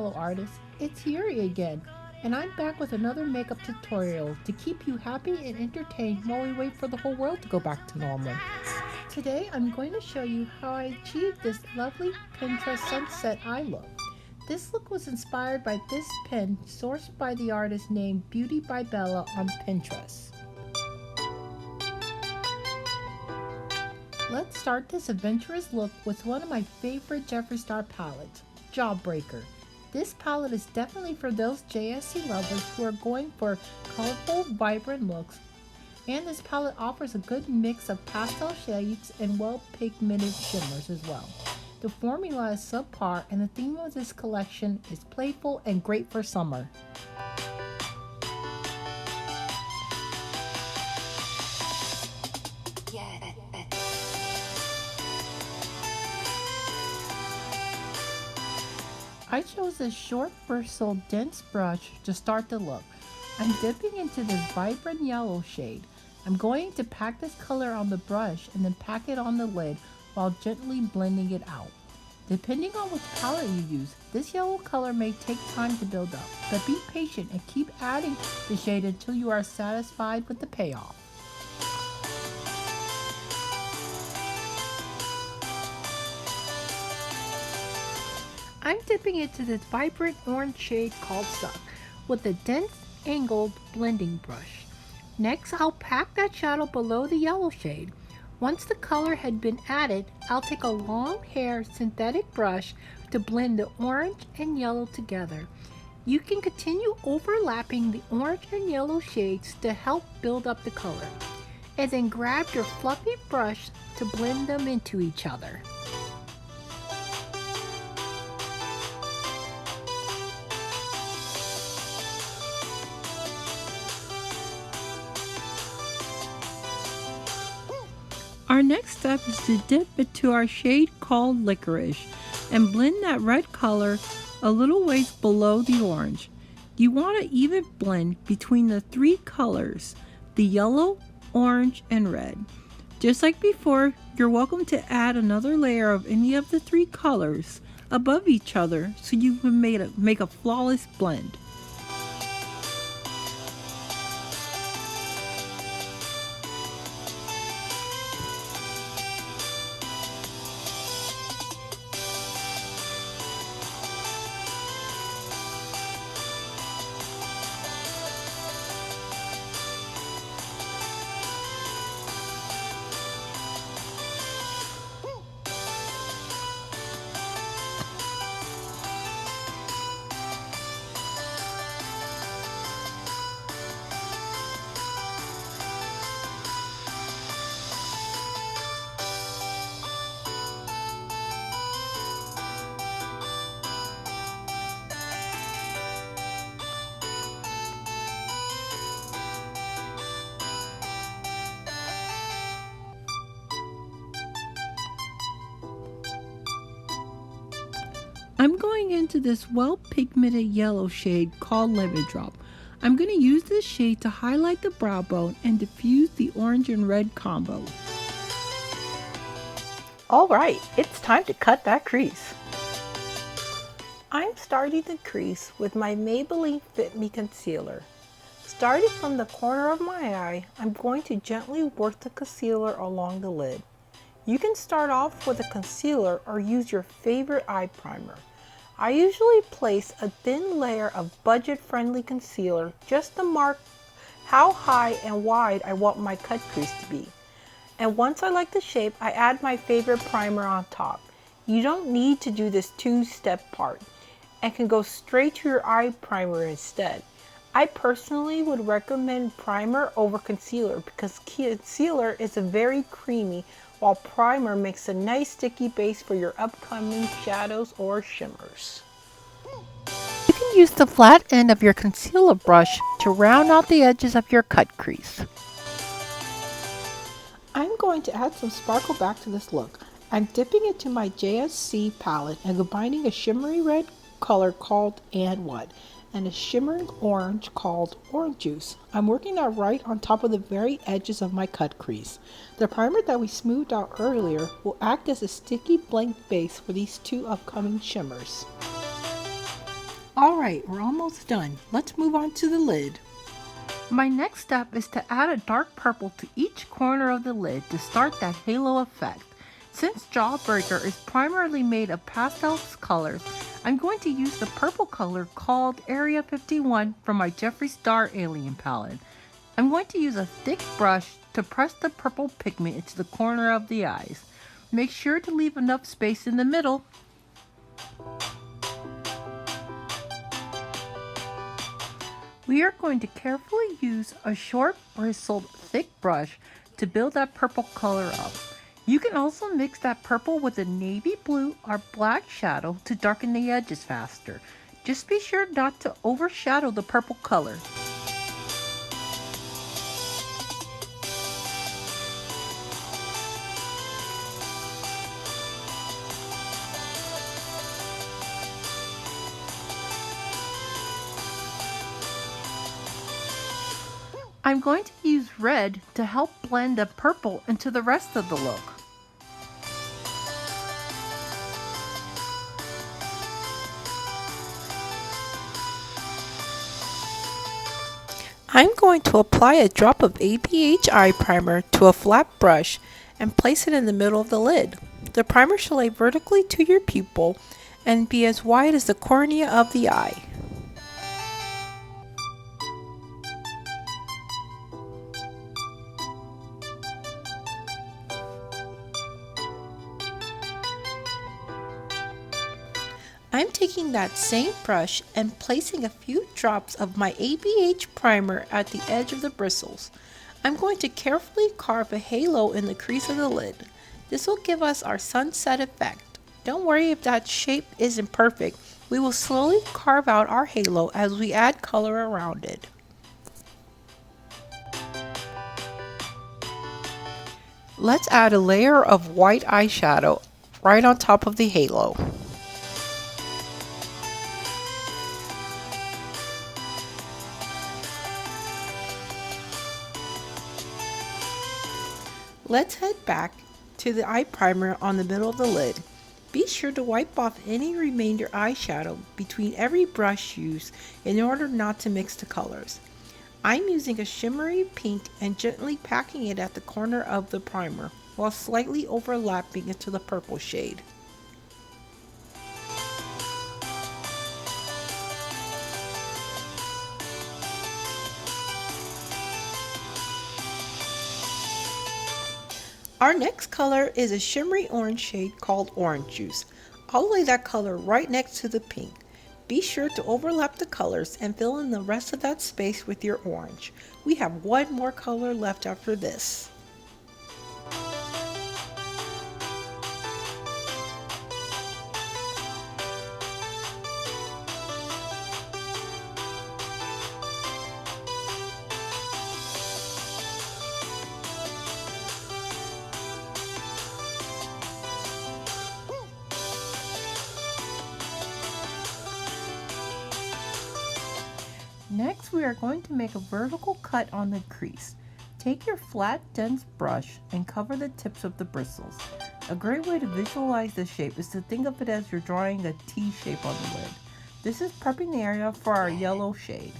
fellow artists, it's Yuri again, and I'm back with another makeup tutorial to keep you happy and entertained while we wait for the whole world to go back to normal. Today I'm going to show you how I achieved this lovely Pinterest sunset eye look. This look was inspired by this pen sourced by the artist named Beauty by Bella on Pinterest. Let's start this adventurous look with one of my favorite Jeffree Star palettes, Jawbreaker. This palette is definitely for those JSC lovers who are going for colorful, vibrant looks, and this palette offers a good mix of pastel shades and well-pigmented shimmers as well. The formula is subpar, and the theme of this collection is playful and great for summer. I chose this short, versatile, dense brush to start the look. I'm dipping into this vibrant yellow shade. I'm going to pack this color on the brush and then pack it on the lid while gently blending it out. Depending on which palette you use, this yellow color may take time to build up, but be patient and keep adding the shade until you are satisfied with the payoff. I'm dipping into this vibrant orange shade called Suck with a dense angled blending brush. Next, I'll pack that shadow below the yellow shade. Once the color had been added, I'll take a long hair synthetic brush to blend the orange and yellow together. You can continue overlapping the orange and yellow shades to help build up the color. And then grab your fluffy brush to blend them into each other. Our next step is to dip into our shade called Licorice and blend that red color a little ways below the orange. You want an even blend between the three colors, the yellow, orange, and red. Just like before, you're welcome to add another layer of any of the three colors above each other so you can make a flawless blend. I'm going into this well-pigmented yellow shade called Lemon Drop. I'm going to use this shade to highlight the brow bone and diffuse the orange and red combo. Alright, it's time to cut that crease. I'm starting the crease with my Maybelline Fit Me Concealer. Starting from the corner of my eye, I'm going to gently work the concealer along the lid. You can start off with a concealer or use your favorite eye primer. I usually place a thin layer of budget-friendly concealer just to mark how high and wide I want my cut crease to be. And once I like the shape, I add my favorite primer on top. You don't need to do this two-step part and can go straight to your eye primer instead. I personally would recommend primer over concealer because concealer is a very creamy, while primer makes a nice sticky base for your upcoming shadows or shimmers. You can use the flat end of your concealer brush to round out the edges of your cut crease. I'm going to add some sparkle back to this look. I'm dipping into my JSC palette and combining a shimmery red color called And What and a shimmering orange called Orange Juice. I'm working that right on top of the very edges of my cut crease. The primer that we smoothed out earlier will act as a sticky blank base for these two upcoming shimmers. Alright, we're almost done. Let's move on to the lid. My next step is to add a dark purple to each corner of the lid to start that halo effect. Since Jawbreaker is primarily made of pastel colors, I'm going to use the purple color called Area 51 from my Jeffree Star Alien palette. I'm going to use a thick brush to press the purple pigment into the corner of the eyes. Make sure to leave enough space in the middle. We are going to carefully use a short bristled thick brush to build that purple color up. You can also mix that purple with a navy blue or black shadow to darken the edges faster. Just be sure not to overshadow the purple color. I'm going to use red to help blend the purple into the rest of the look. I'm going to apply a drop of ABH eye primer to a flat brush and place it in the middle of the lid. The primer should lay vertically to your pupil and be as wide as the cornea of the eye. I'm taking that same brush and placing a few drops of my ABH primer at the edge of the bristles. I'm going to carefully carve a halo in the crease of the lid. This will give us our sunset effect. Don't worry if that shape isn't perfect. We will slowly carve out our halo as we add color around it. Let's add a layer of white eyeshadow right on top of the halo. Let's head back to the eye primer on the middle of the lid. Be sure to wipe off any remainder eyeshadow between every brush use in order not to mix the colors. I'm using a shimmery pink and gently packing it at the corner of the primer while slightly overlapping into the purple shade. Our next color is a shimmery orange shade called Orange Juice. I'll lay that color right next to the pink. Be sure to overlap the colors and fill in the rest of that space with your orange. We have one more color left after this. Next, we are going to make a vertical cut on the crease. Take your flat, dense brush and cover the tips of the bristles. A great way to visualize this shape is to think of it as you're drawing a T shape on the lid. This is prepping the area for our yellow shade.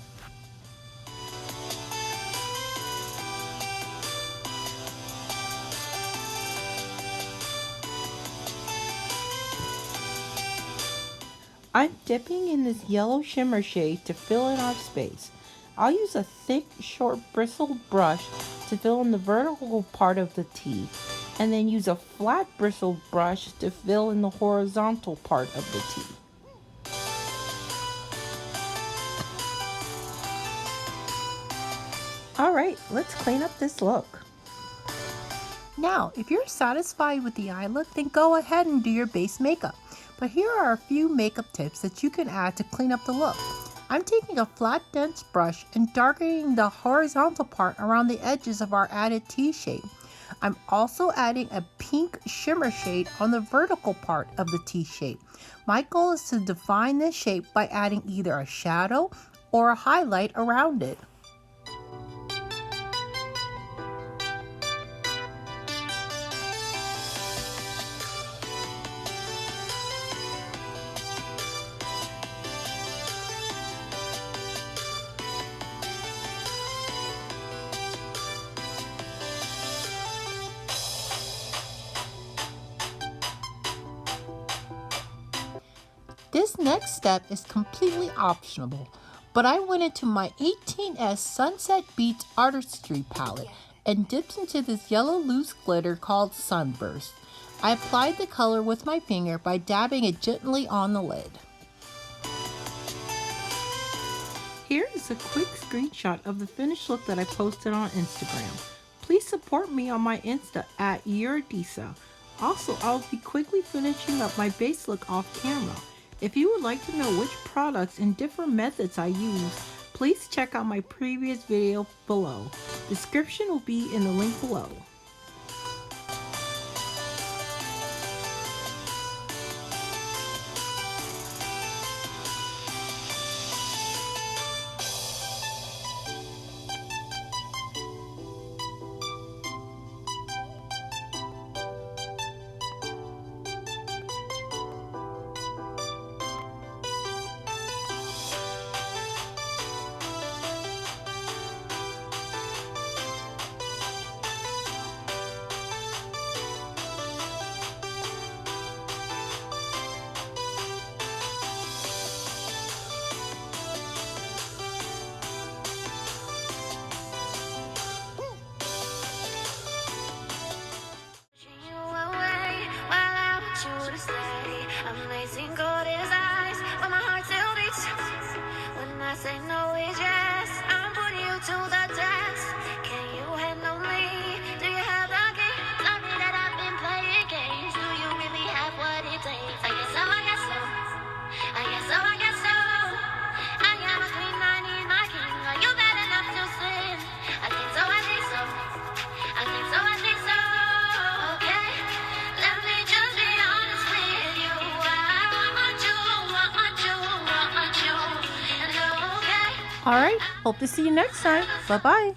I'm dipping in this yellow shimmer shade to fill in our space. I'll use a thick, short bristled brush to fill in the vertical part of the T, and then use a flat bristled brush to fill in the horizontal part of the T. Alright, let's clean up this look. Now, if you're satisfied with the eye look, then go ahead and do your base makeup. But here are a few makeup tips that you can add to clean up the look. I'm taking a flat, dense brush and darkening the horizontal part around the edges of our added T shape. I'm also adding a pink shimmer shade on the vertical part of the T shape. My goal is to define this shape by adding either a shadow or a highlight around it. This next step is completely optional, but I went into my 18S Sunset Beats Artistry palette and dipped into this yellow loose glitter called Sunburst. I applied the color with my finger by dabbing it gently on the lid. Here is a quick screenshot of the finished look that I posted on Instagram. Please support me on my Insta at @Eurodisa. Also, I'll be quickly finishing up my base look off camera. If you would like to know which products and different methods I use, please check out my previous video below. Description will be in the link below. Say no is yes, I'm putting you to the test. Can you handle me? Do you have the key? Tell me that I've been playing games. Do you really have what it takes? I guess so, I guess so. I guess so, I guess so. I am a queen, I need my king. Are you bad enough to sin? I think so, I think so. I think so, I think so. Okay, let me just be honest with you. I want you, want you, want you. And okay. Alright, hope to see you next time. Bye-bye.